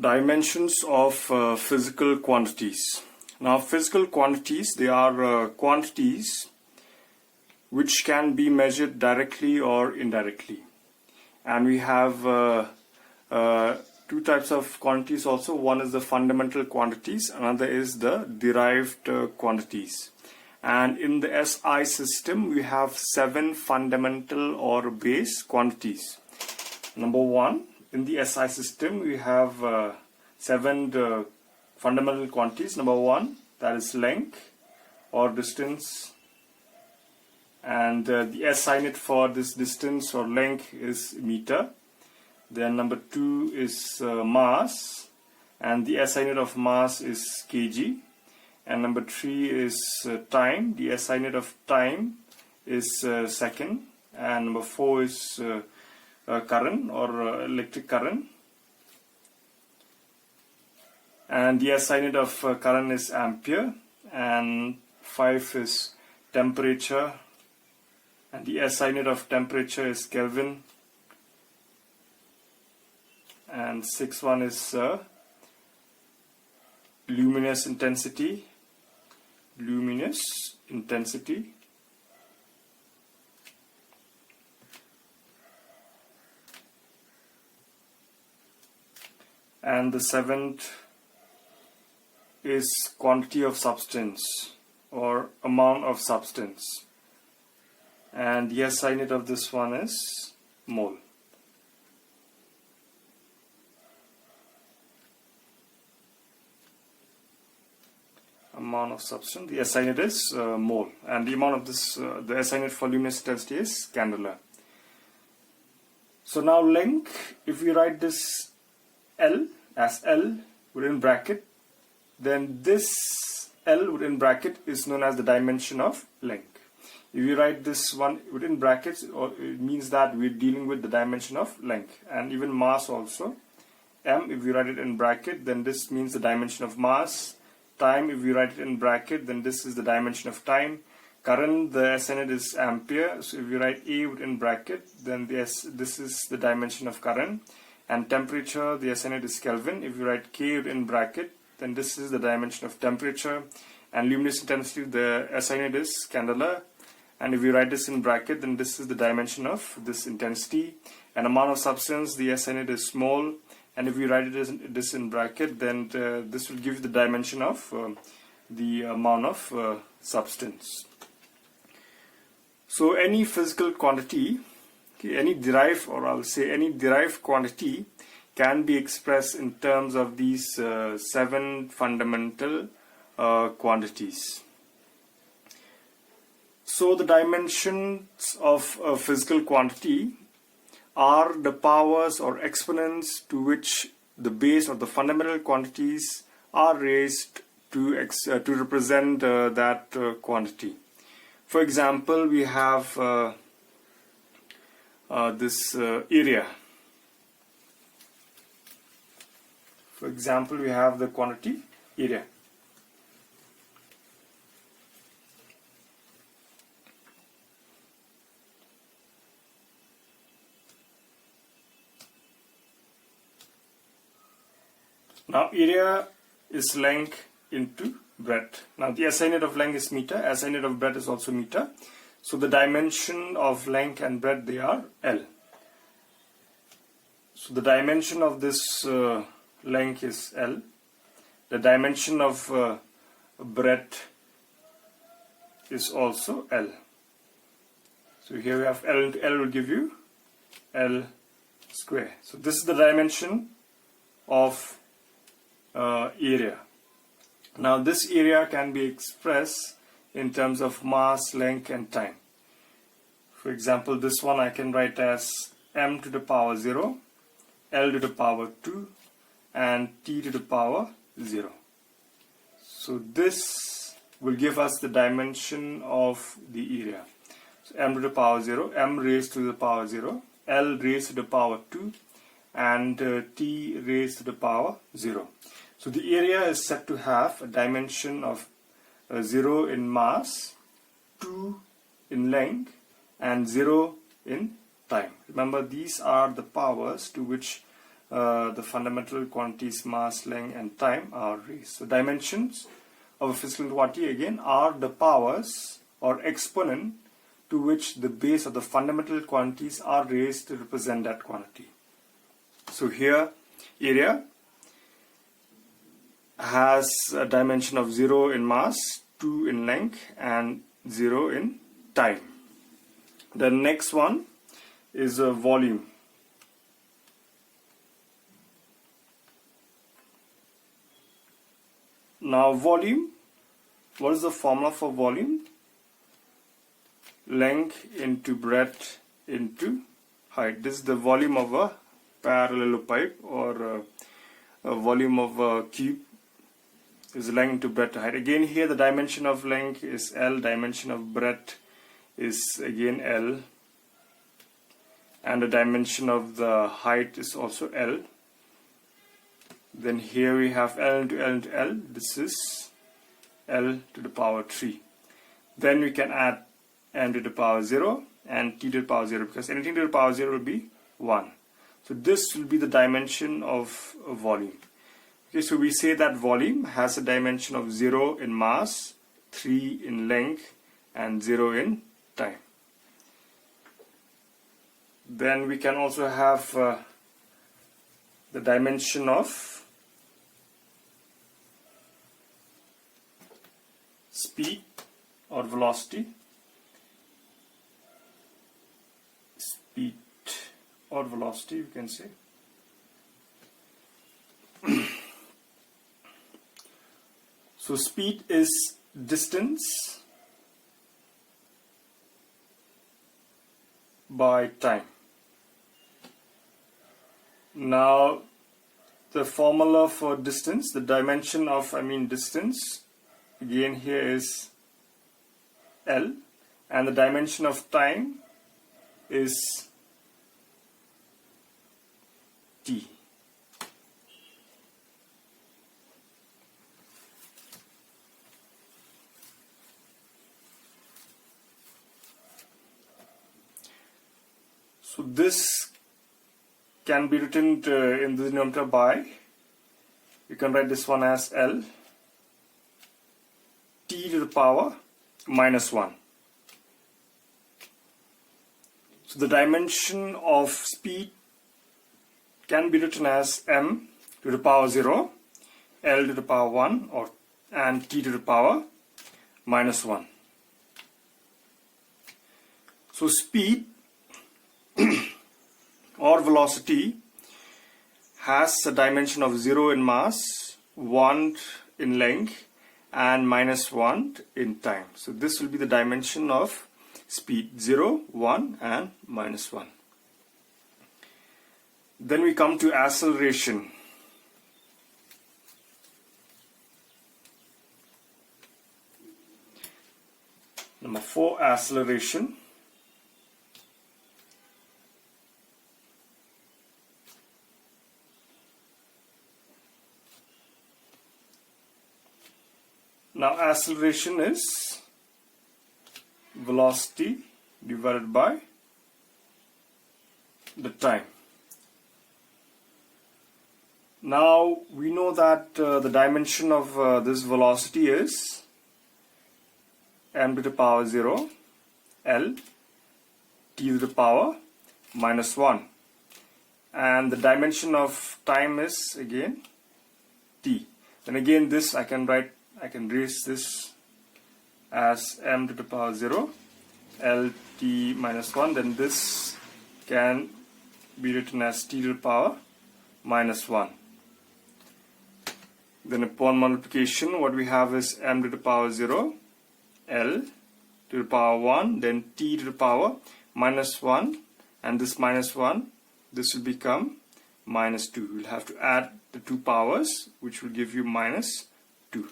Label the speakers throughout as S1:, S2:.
S1: Dimensions of physical quantities. Now, physical quantities, they are quantities which can be measured directly or indirectly. And we have two types of quantities also. One is the fundamental quantities, another is the derived quantities. And in the SI system, we have 7 fundamental or base quantities. Number 1. In the SI system, we have 7 fundamental quantities. Number 1, that is length or distance, and the SI unit for this distance or length is meter. Then number 2 is mass, and the SI unit of mass is kg. And number 3 is time. The SI unit of time is second. And number 4 is current or electric current, and the SI unit of current is ampere. And 5 is temperature, and the SI unit of temperature is Kelvin. And 6th one is luminous intensity. And the 7th is quantity of substance or amount of substance. And the SI unit of this one is mole. Amount of substance, the SI unit is mole. And the amount of this, the SI unit for luminous intensity is candela. So now length, if we write this L as L within bracket, then this L within bracket is known as the dimension of length. If you write this one within brackets, it means that we're dealing with the dimension of length. And even mass also, M, if we write it in bracket, then this means the dimension of mass. Time, if we write it in bracket, then this is the dimension of time. Current, the SI unit is ampere, so if you write A within bracket, then this is the dimension of current. And temperature, the SI unit is Kelvin. If you write K in bracket, then this is the dimension of temperature. And luminous intensity, the SI unit is candela. And if you write this in bracket, then this is the dimension of this intensity. And amount of substance, the SI unit is mole. And if you write this in bracket, then this will give you the dimension of the amount of substance. So any physical quantity, any derived, or I'll say any derived quantity, can be expressed in terms of these 7 fundamental quantities. So the dimensions of a physical quantity are the powers or exponents to which the base or the fundamental quantities are raised to represent that quantity. For example, we have this area. For example, we have the quantity area. Now, area is length into breadth. Now, the SI unit of length is meter, SI unit of breadth is also meter. So, the dimension of length and breadth, they are L. So, the dimension of this length is L. The dimension of breadth is also L. So, here we have L into L will give you L square. So, this is the dimension of area. Now this area can be expressed in terms of mass, length and time. For example, this one I can write as m to the power 0, L to the power 2 and T to the power 0. So this will give us the dimension of the area. So m to the power 0, m raised to the power 0, L raised to the power 2 and T raised to the power 0. So the area is said to have a dimension of 0 in mass, 2 in length and 0 in time. Remember, these are the powers to which the fundamental quantities mass, length and time are raised. So dimensions of a physical quantity again are the powers or exponent to which the base of the fundamental quantities are raised to represent that quantity. So here area has a dimension of 0 in mass, 2 in length and 0 in time. The next one is a volume. Now volume, what is the formula for volume? Length into breadth into height. This is the volume of a parallelopipe, or a volume of a cube is length into breadth to height. Again here the dimension of length is L, dimension of breadth is again L, and the dimension of the height is also L. Then here we have L into L into L. This is L to the power 3. Then we can add m to the power 0 and t to the power 0, because anything to the power 0 will be 1. So this will be the dimension of a volume. Okay, so we say that volume has a dimension of 0 in mass, 3 in length and 0 in time. Then we can also have the dimension of speed or velocity. Speed or velocity, you can say. So speed is distance by time. Now the formula for distance, the dimension of distance, again here is L, and the dimension of time is T. So this can be written in the denominator by, you can write this one as L t to the power minus 1. So the dimension of speed can be written as m to the power 0, L to the power 1, and t to the power minus 1. So speed or velocity has a dimension of 0 in mass, 1 in length and minus 1 in time. So this will be the dimension of speed, 0, 1 and minus 1. Then we come to acceleration. Number 4, acceleration. Now acceleration is velocity divided by the time. Now we know that the dimension of this velocity is m to the power 0, L, t to the power minus 1. And the dimension of time is again t. And again this I can raise this as m to the power 0, L t minus 1. Then this can be written as t to the power minus 1. Then upon multiplication, what we have is m to the power 0, L to the power 1, then t to the power minus 1, and this minus 1, this will become minus 2. We'll have to add the two powers, which will give you minus 2.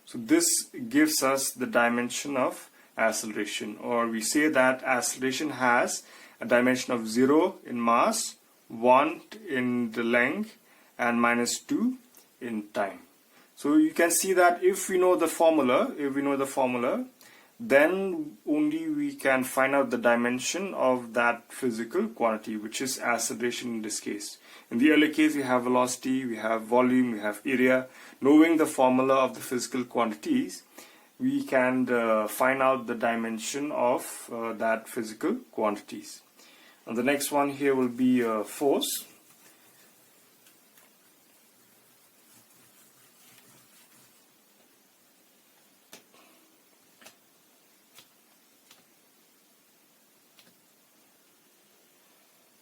S1: So this gives us the dimension of acceleration, or we say that acceleration has a dimension of 0 in mass, 1 in the length and minus 2 in time. So you can see that if we know the formula, then only we can find out the dimension of that physical quantity, which is acceleration in this case. In the earlier case, we have velocity, we have volume, we have area. Knowing the formula of the physical quantities, we can find out the dimension of that physical quantities. And the next one here will be force.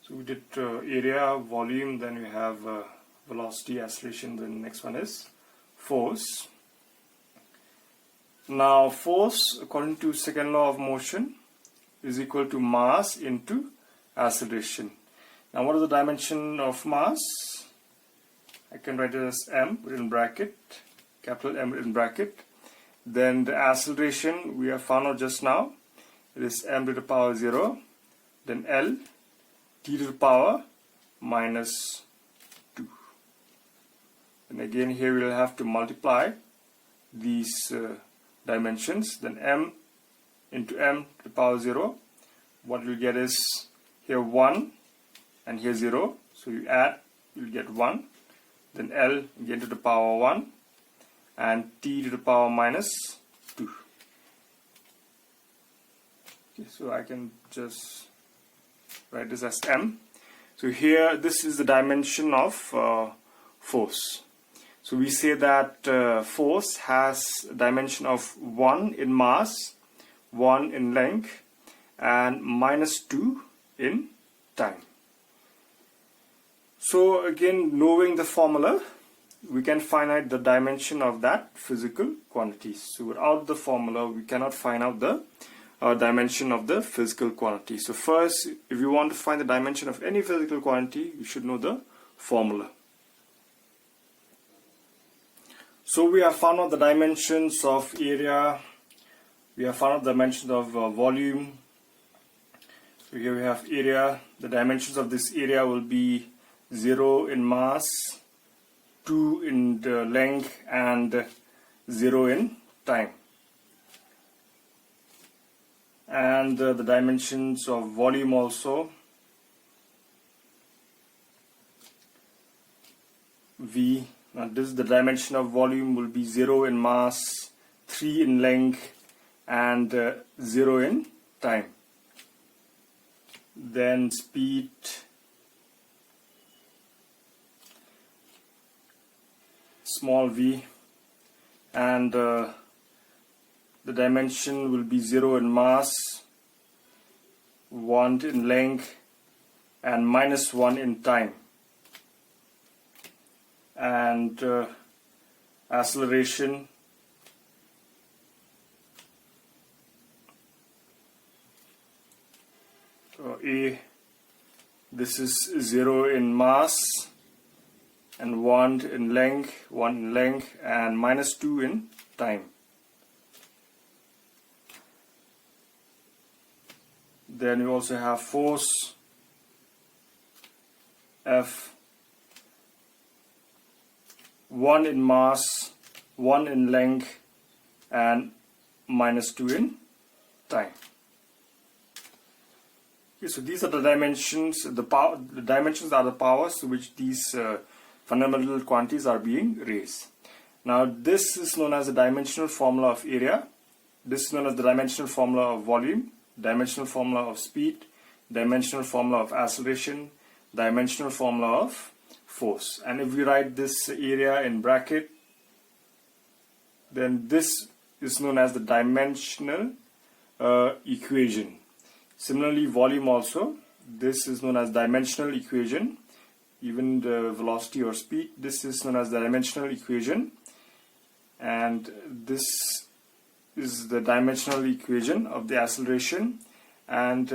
S1: So we did area, volume, then we have velocity, acceleration, then the next one is force. Now force, according to second law of motion, is equal to mass into acceleration. Now what is the dimension of mass? I can write it as m in bracket, capital M in bracket. Then the acceleration we have found out just now, it is m to the power 0, then L, t to the power minus 2. And again here we will have to multiply these dimensions, then m into m to the power 0. What you'll get is here 1 and here 0, so you add, you'll get 1, then L again to the power 1 and t to the power minus 2. Okay, so I can just write this as m. So here this is the dimension of force. So we say that force has a dimension of 1 in mass, 1 in length, and minus 2 in time. So again, knowing the formula, we can find out the dimension of that physical quantity. So without the formula, we cannot find out the dimension of the physical quantity. So first, if you want to find the dimension of any physical quantity, you should know the formula. So we have found out the dimensions of area, we have found out the dimensions of volume. So here we have area. The dimensions of this area will be 0 in mass, 2 in the length, and 0 in time. And the dimensions of volume also, V. Now this is the dimension of volume will be 0 in mass, 3 in length, and 0 in time. Then speed, small v, and the dimension will be 0 in mass, 1 in length, and minus 1 in time. And acceleration, A, this is 0 in mass and 1 in length, and minus 2 in time. Then you also have force, F, 1 in mass, 1 in length, and minus 2 in time. Okay, so these are the dimensions. The dimensions are the powers to which these fundamental quantities are being raised. Now this is known as the dimensional formula of area. This is known as the dimensional formula of volume, dimensional formula of speed, dimensional formula of acceleration, dimensional formula of force. And if we write this area in bracket, then this is known as the dimensional equation. Similarly, volume also, this is known as dimensional equation. Even the velocity or speed, this is known as the dimensional equation. And this is the dimensional equation of the acceleration. And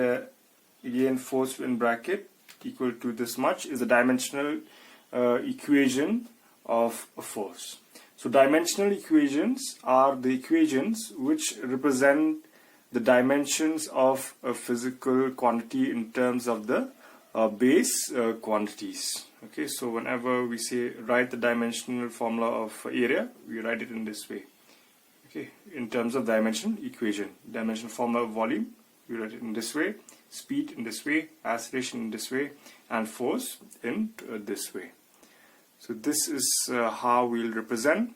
S1: again, force in bracket equal to this much is the dimensional equation of a force. So dimensional equations are the equations which represent the dimensions of a physical quantity in terms of the base quantities. Okay, so whenever we say write the dimensional formula of area, we write it in this way. Okay, in terms of dimension equation, dimension formula of volume, we write it in this way, speed in this way, acceleration in this way, and force in this way. So this is how we'll represent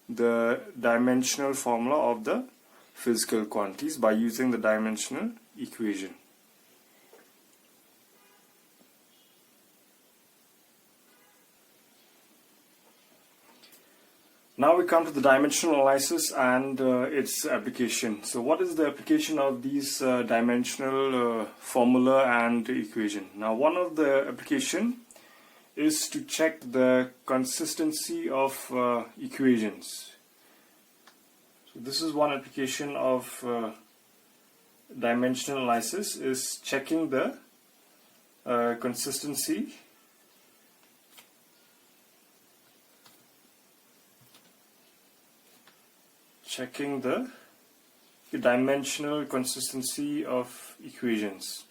S1: the dimensional formula of the physical quantities by using the dimensional equation. Now we come to the dimensional analysis and its application. So what is the application of these dimensional formula and equation? Now one of the application is to check the consistency of equations. So this is one application of dimensional analysis, is checking the consistency dimensional consistency of equations.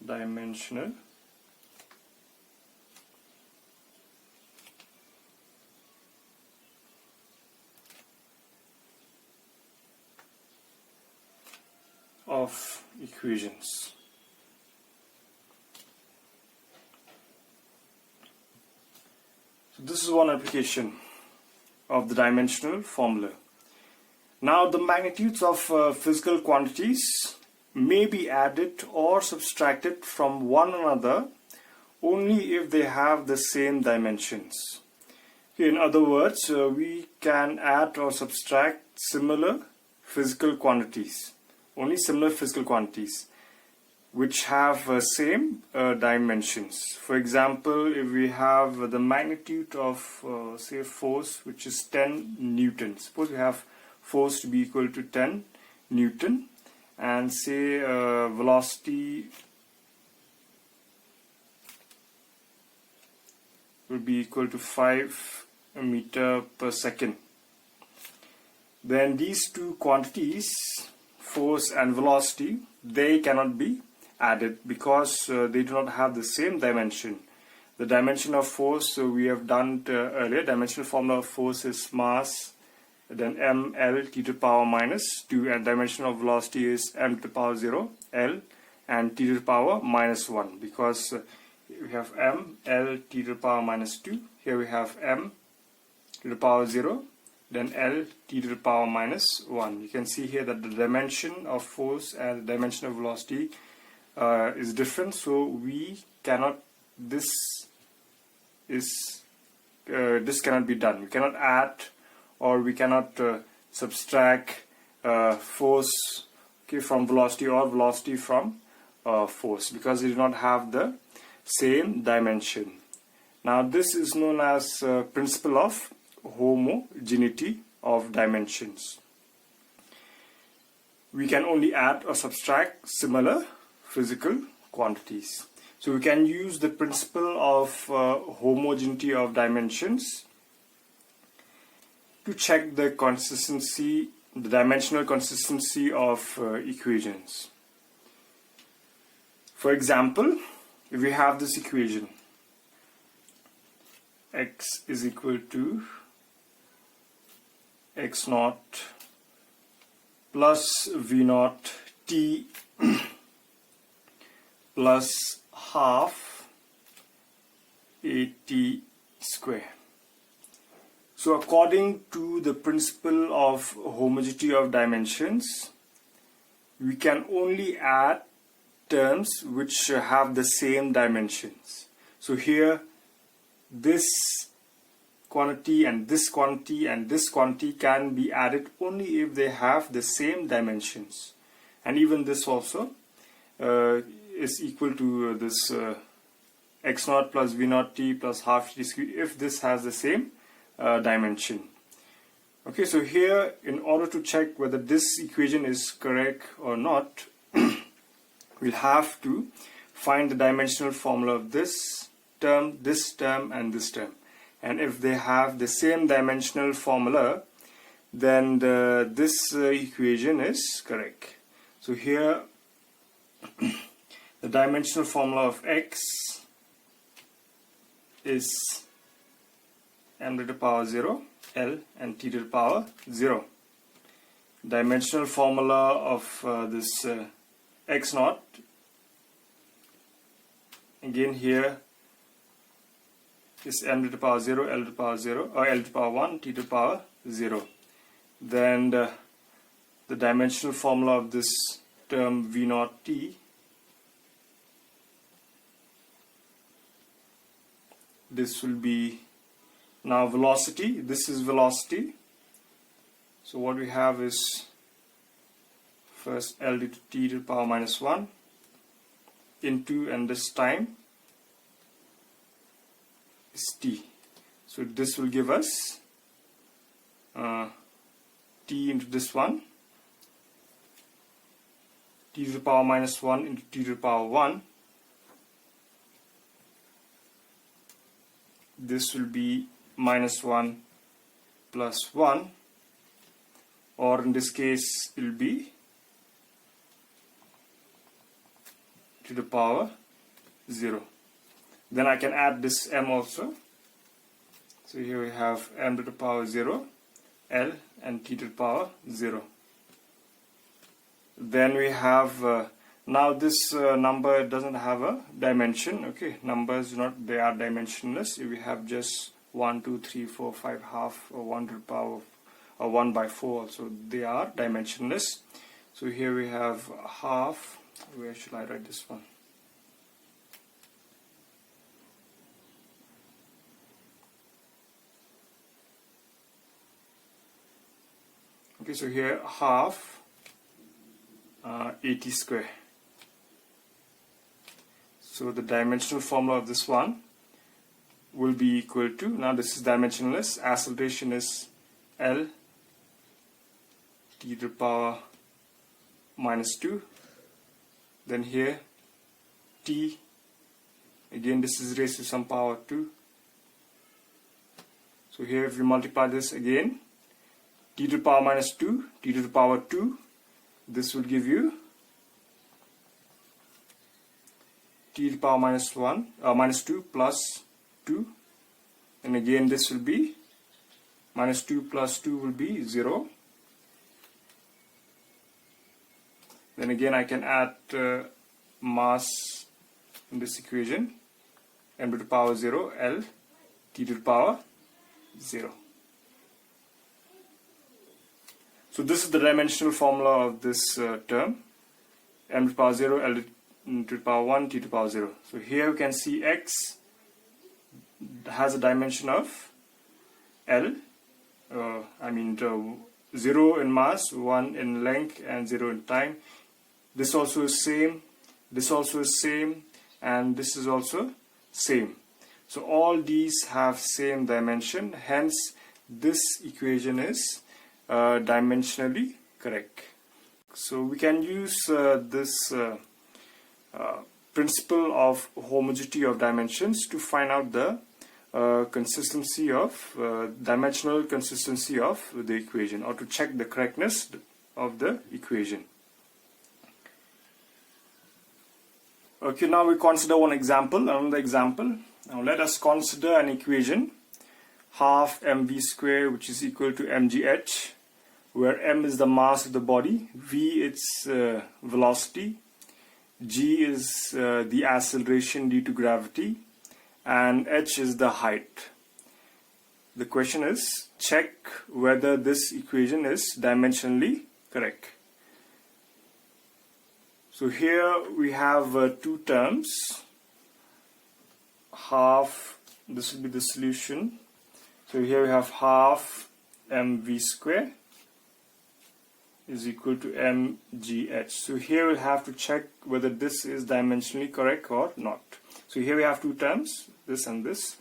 S1: Dimensional of equations. So this is one application of the dimensional formula. Now the magnitudes of physical quantities may be added or subtracted from one another only if they have the same dimensions. In other words, we can add or subtract similar physical quantities, only similar physical quantities which have same dimensions. For example, if we have the magnitude of say force which is 10 Newton, suppose we have force to be equal to 10 Newton, and say velocity will be equal to 5 meter per second. Then these two quantities, force and velocity, they cannot be added because they do not have the same dimension. The dimension of force, so we have done earlier, dimensional formula of force is mass, then ml t to the power minus 2, and dimension of velocity is m to the power 0, l, and t to the power minus 1, because we have m, l, t to the power minus 2, here we have m to the power 0, then l, t to the power minus 1. You can see here that the dimension of force and the dimension of velocity is different, so we cannot, this cannot be done. We cannot add or we cannot subtract force from velocity or velocity from force, because they do not have the same dimension. Now this is known as principle of homogeneity of dimensions. We can only add or subtract similar physical quantities. So we can use the principle of homogeneity of dimensions to check the consistency, the dimensional consistency of equations. For example, if we have this equation, x is equal to x naught plus v naught t plus half at square. So according to the principle of homogeneity of dimensions, we can only add terms which have the same dimensions. So here this quantity and this quantity and this quantity can be added only if they have the same dimensions, and even this also is equal to this x naught plus v naught t plus half t squared if this has the same dimension. Okay, so here in order to check whether this equation is correct or not, we'll have to find the dimensional formula of this term, and this term. And if they have the same dimensional formula, then this equation is correct. So here the dimensional formula of x is m to the power 0, l, and t to the power 0. dimensional formula of this x naught, again here is m to the power 0, l to the power 0, or l to the power 1, t to the power 0. Then the dimensional formula of this term v naught t, this will be now velocity. This is velocity. So what we have is first L to t to the power minus 1 into, and this time is t. So this will give us t into this one, t to the power minus 1 into t to the power 1. This will be minus 1 plus 1, or in this case it will be to the power 0. Then I can add this m also. So here we have m to the power 0, l, and t to the power 0. Then we have now this number doesn't have a dimension. Okay, numbers they are dimensionless. If we have just 1, 2, 3, 4, 5 half, or 1 to the power or 1 by 4, so they are dimensionless. So here we have half. Where should I write this one? Okay, so here half 80 square. So the dimensional formula of this one will be equal to, now this is dimensionless, acceleration is L t to the power minus 2, then here t, again this is raised to some power 2. So here if we multiply this again, t to the power minus 2, t to the power 2, this will give you t to the power minus 1, minus 2 plus 2, and again this will be minus 2 plus 2 will be 0. Then again I can add mass in this equation, m to the power 0, l, t to the power 0. So this is the dimensional formula of this term, m to the power 0, l to the power 1, t to the power 0. So here you can see x has a dimension of L, 0 in mass, 1 in length, and 0 in time. This also is same, this also is same, and this is also same. So all these have same dimension, hence this equation is dimensionally correct. So we can use this principle of homogeneity of dimensions to find out the consistency of dimensional consistency of the equation, or to check the correctness of the equation. Okay, now we consider one example, another example. Now let us consider an equation, half mv square, which is equal to mgh, where m is the mass of the body, v its velocity, g is the acceleration due to gravity, and h is the height. The question is, check whether this equation is dimensionally correct. So here we have two terms, half, this will be the solution. So here we have half mv square is equal to mgh. So here we'll have to check whether this is dimensionally correct or not. So here we have two terms, this and this.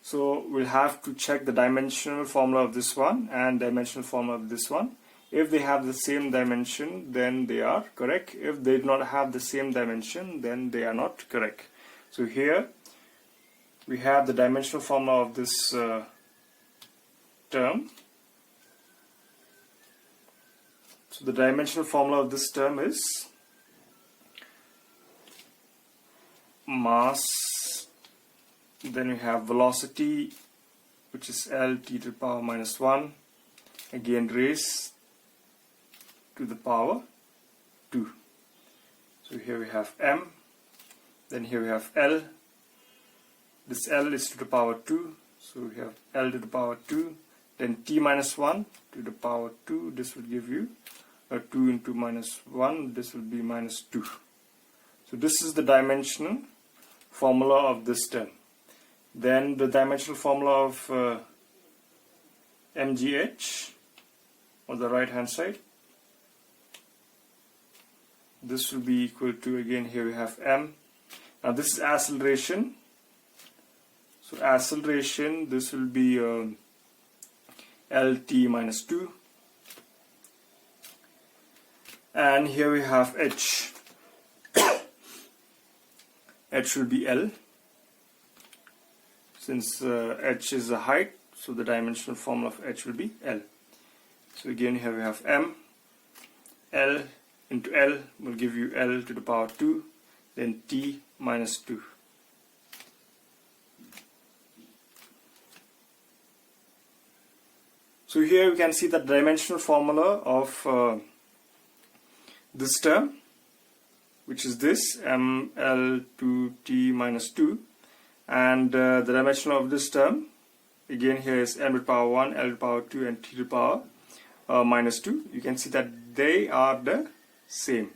S1: So we'll have to check the dimensional formula of this one and dimensional formula of this one. If they have the same dimension, then they are correct. If they do not have the same dimension, then they are not correct. So here we have the dimensional formula of this term. So the dimensional formula of this term is mass, then we have velocity, which is L t to the power minus 1, again raised to the power 2. So here we have m, then here we have L. This L is to the power 2, so we have L to the power 2, then t minus 1 to the power 2, this will give you a 2 into minus 1, this will be minus 2. So this is the dimensional formula of this term. Then the dimensional formula of MGH on the right hand side, this will be equal to, again here we have m. Now this is acceleration, so acceleration, this will be LT minus 2, and here we have h. H will be L, since h is the height, so the dimensional formula of h will be L. So again here we have m, L into L will give you L to the power 2, then t minus 2. So here we can see the dimensional formula of this term, which is this ml to t minus 2, and the dimension of this term, again here is m to the power 1, L to the power 2, and t to the power minus 2. You can see that they are the same.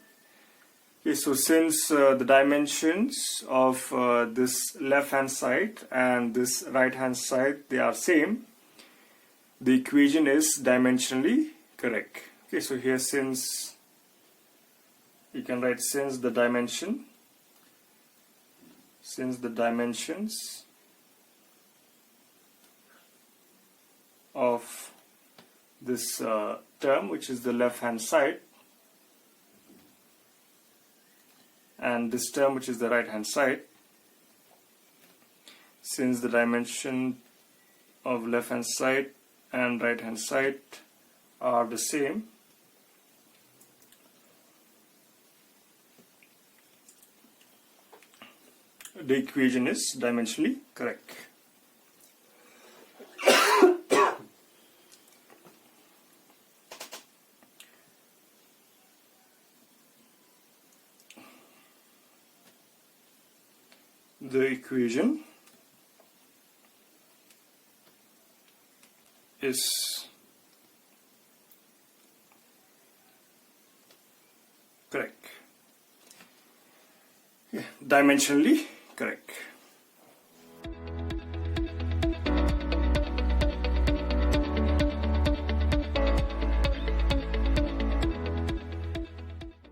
S1: Okay, so since the dimensions of this left hand side and this right hand side, they are same, the equation is dimensionally correct. Okay, so here, since you can write since the dimensions of this term, which is the left hand side, and this term, which is the right hand side, since the dimension of left hand side and right hand side are the same, the equation is dimensionally correct. The equation is correct. Yeah, dimensionally correct.